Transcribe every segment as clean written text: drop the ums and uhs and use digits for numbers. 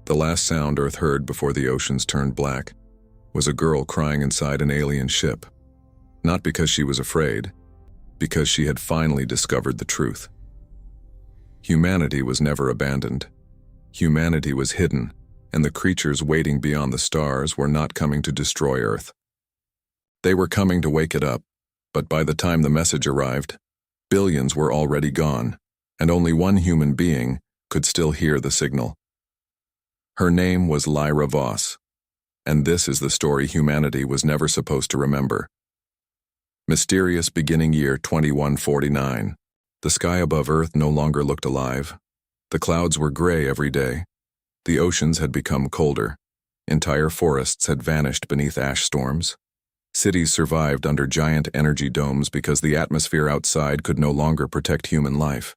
The last sound Earth heard before the oceans turned black was a girl crying inside an alien ship. Not because she was afraid, because she had finally discovered the truth. Humanity was never abandoned. Humanity was hidden, and the creatures waiting beyond the stars were not coming to destroy Earth. They were coming to wake it up, but by the time the message arrived, billions were already gone, and only one human being could still hear the signal. Her name was Lyra Voss, and this is the story humanity was never supposed to remember. Mysterious beginning year 2149. The sky above Earth no longer looked alive. The clouds were gray every day. The oceans had become colder. Entire forests had vanished beneath ash storms. Cities survived under giant energy domes because the atmosphere outside could no longer protect human life.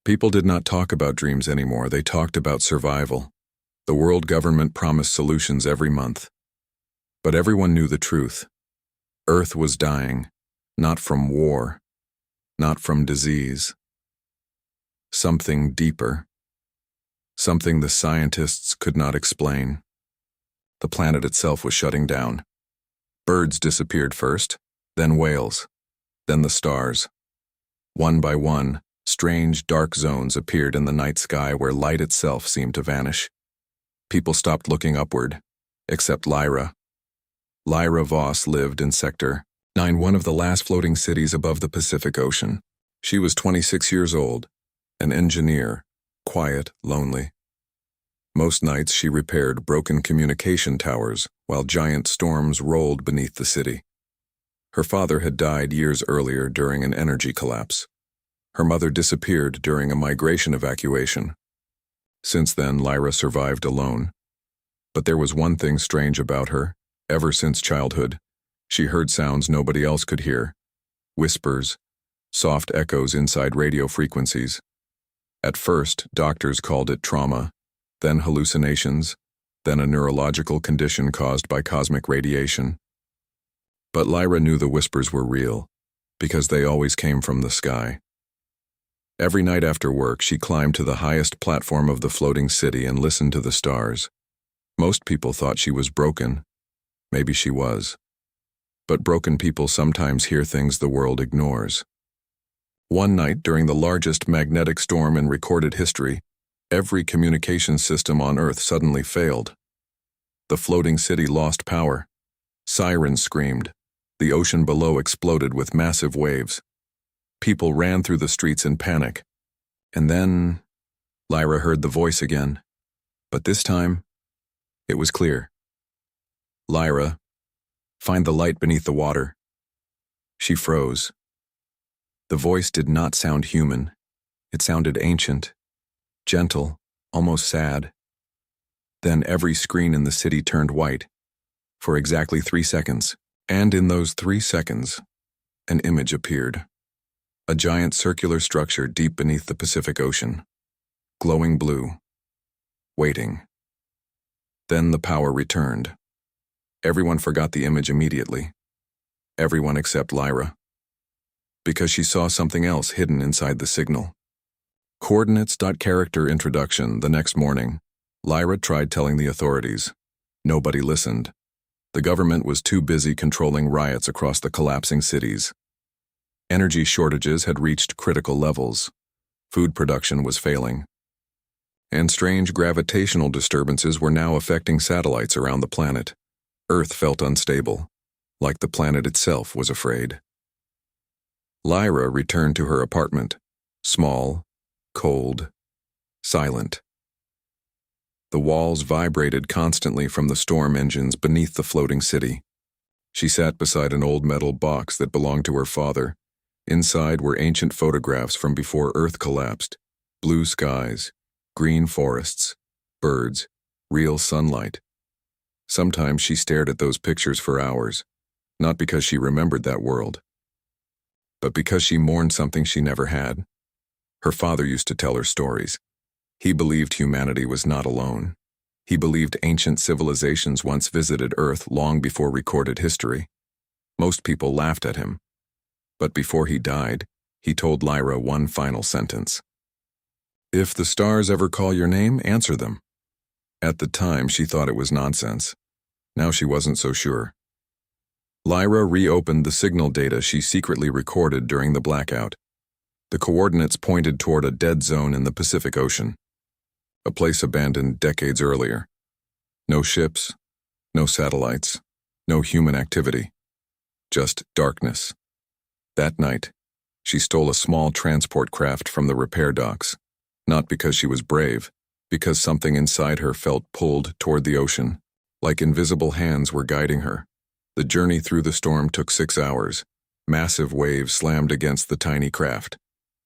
People did not talk about dreams anymore, they talked about survival. The world government promised solutions every month. But everyone knew the truth. Earth was dying, not from war, not from disease. Something deeper. Something the scientists could not explain. The planet itself was shutting down. Birds disappeared first, then whales, then the stars. One by one, strange dark zones appeared in the night sky where light itself seemed to vanish. People stopped looking upward, except Lyra. Lyra Voss lived in Sector 9, one of the last floating cities above the Pacific Ocean. She was 26 years old, an engineer, quiet, lonely. Most nights she repaired broken communication towers while giant storms rolled beneath the city. Her father had died years earlier during an energy collapse. Her mother disappeared during a migration evacuation. Since then, Lyra survived alone. But there was one thing strange about her. Ever since childhood, she heard sounds nobody else could hear. Whispers, soft echoes inside radio frequencies. At first, doctors called it trauma, then hallucinations, then a neurological condition caused by cosmic radiation. But Lyra knew the whispers were real, because they always came from the sky. Every night after work, she climbed to the highest platform of the floating city and listened to the stars. Most people thought she was broken. Maybe she was. But broken people sometimes hear things the world ignores. One night, during the largest magnetic storm in recorded history, every communication system on Earth suddenly failed. The floating city lost power. Sirens screamed. The ocean below exploded with massive waves. People ran through the streets in panic. And then, Lyra heard the voice again. But this time, it was clear. Lyra, find the light beneath the water. She froze. The voice did not sound human. It sounded ancient, gentle, almost sad. Then every screen in the city turned white, for exactly 3 seconds. And in those 3 seconds, an image appeared. A giant circular structure deep beneath the Pacific Ocean, glowing blue, waiting. Then the power returned. Everyone forgot the image immediately. Everyone except Lyra. Because she saw something else hidden inside the signal. Coordinates. Character introduction. The next morning, Lyra tried telling the authorities. Nobody listened. The government was too busy controlling riots across the collapsing cities. Energy shortages had reached critical levels. Food production was failing. And strange gravitational disturbances were now affecting satellites around the planet. Earth felt unstable, like the planet itself was afraid. Lyra returned to her apartment, small, cold, silent. The walls vibrated constantly from the storm engines beneath the floating city. She sat beside an old metal box that belonged to her father. Inside were ancient photographs from before Earth collapsed. Blue skies, green forests, birds, real sunlight. Sometimes she stared at those pictures for hours, not because she remembered that world, but because she mourned something she never had. Her father used to tell her stories. He believed humanity was not alone. He believed ancient civilizations once visited Earth long before recorded history. Most people laughed at him. But before he died, he told Lyra one final sentence. If the stars ever call your name, answer them. At the time, she thought it was nonsense. Now she wasn't so sure. Lyra reopened the signal data she secretly recorded during the blackout. The coordinates pointed toward a dead zone in the Pacific Ocean, a place abandoned decades earlier. No ships, no satellites, no human activity, just darkness. That night, she stole a small transport craft from the repair docks, not because she was brave, because something inside her felt pulled toward the ocean, like invisible hands were guiding her. The journey through the storm took 6 hours. Massive waves slammed against the tiny craft.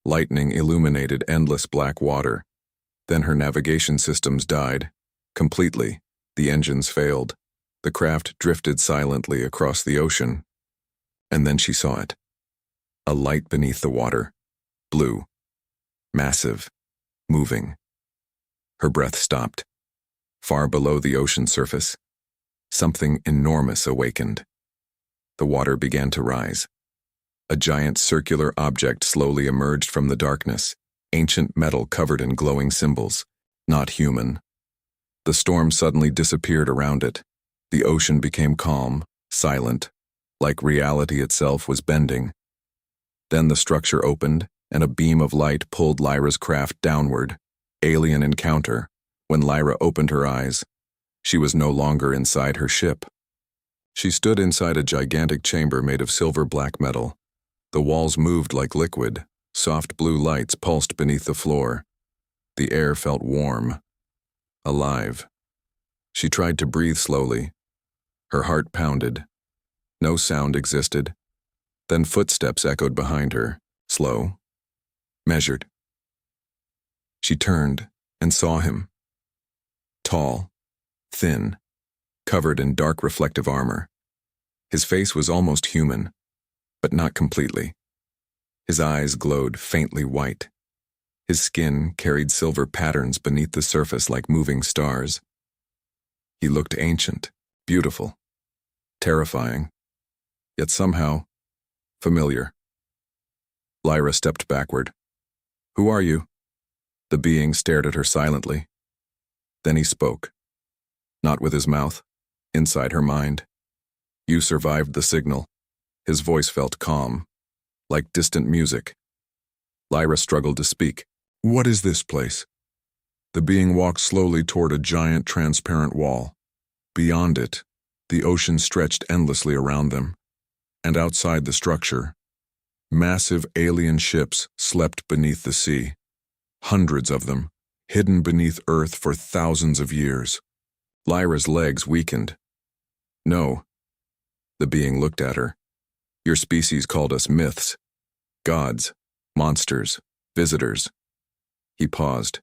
Lightning illuminated endless black water. Then her navigation systems died. Completely. The engines failed. The craft drifted silently across the ocean. And then she saw it. A light beneath the water. Blue. Massive. Moving. Her breath stopped. Far below the ocean surface, something enormous awakened. The water began to rise. A giant circular object slowly emerged from the darkness, ancient metal covered in glowing symbols, not human. The storm suddenly disappeared around it. The ocean became calm, silent, like reality itself was bending. Then the structure opened, and a beam of light pulled Lyra's craft downward. Alien encounter. When Lyra opened her eyes, she was no longer inside her ship. She stood inside a gigantic chamber made of silver-black metal. The walls moved like liquid. Soft blue lights pulsed beneath the floor. The air felt warm, alive. She tried to breathe slowly. Her heart pounded. No sound existed. Then footsteps echoed behind her, slow, measured. She turned and saw him. Tall, thin, covered in dark reflective armor. His face was almost human, but not completely. His eyes glowed faintly white. His skin carried silver patterns beneath the surface like moving stars. He looked ancient, beautiful, terrifying, yet somehow familiar. Lyra stepped backward. "Who are you?" The being stared at her silently. Then he spoke. Not with his mouth, inside her mind. "You survived the signal." His voice felt calm, like distant music. Lyra struggled to speak. "What is this place?" The being walked slowly toward a giant transparent wall. Beyond it, the ocean stretched endlessly around them. And outside the structure, massive alien ships slept beneath the sea. Hundreds of them, hidden beneath Earth for thousands of years. Lyra's legs weakened. "No." The being looked at her. "Your species called us myths, gods, monsters, visitors." He paused.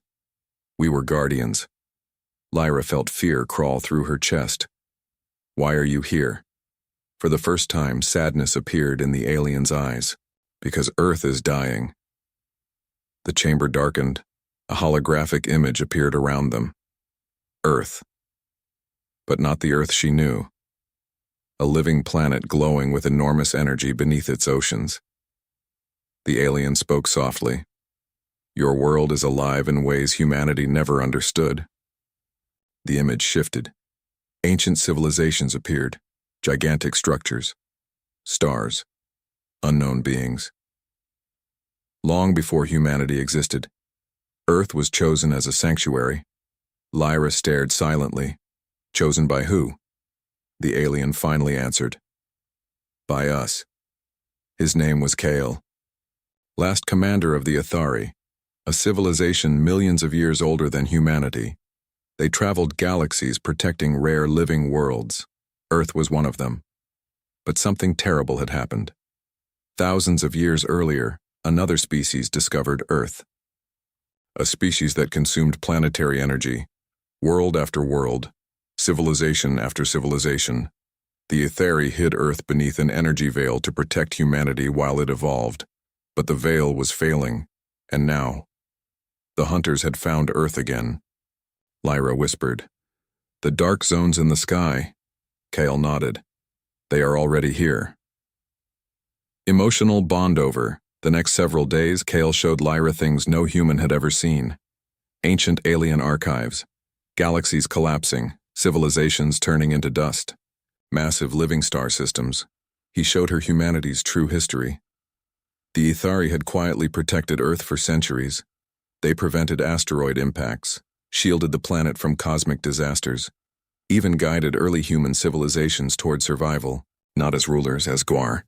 "We were guardians." Lyra felt fear crawl through her chest. "Why are you here?" For the first time, sadness appeared in the alien's eyes. "Because Earth is dying." The chamber darkened. A holographic image appeared around them. Earth. But not the Earth she knew. A living planet glowing with enormous energy beneath its oceans. The alien spoke softly. "Your world is alive in ways humanity never understood." The image shifted. Ancient civilizations appeared. Gigantic structures. Stars. Unknown beings. Long before humanity existed, Earth was chosen as a sanctuary. Lyra stared silently. Chosen by who? The alien finally answered. By us. His name was Kale. Last commander of the Athari, a civilization millions of years older than humanity. They traveled galaxies protecting rare living worlds. Earth was one of them. But something terrible had happened. Thousands of years earlier, another species discovered Earth. A species that consumed planetary energy, world after world, civilization after civilization. The Athari hid Earth beneath an energy veil to protect humanity while it evolved. But the veil was failing, and now, the hunters had found Earth again. Lyra whispered. The dark zones in the sky. Kale nodded. They are already here. Emotional bond over. The next several days, Kale showed Lyra things no human had ever seen. Ancient alien archives, Galaxies collapsing, civilizations turning into dust, massive living star systems. He showed her humanity's true history. The Ithari had quietly protected Earth for centuries. They prevented asteroid impacts, shielded the planet from cosmic disasters, even guided early human civilizations toward survival, not as rulers, as Gwar.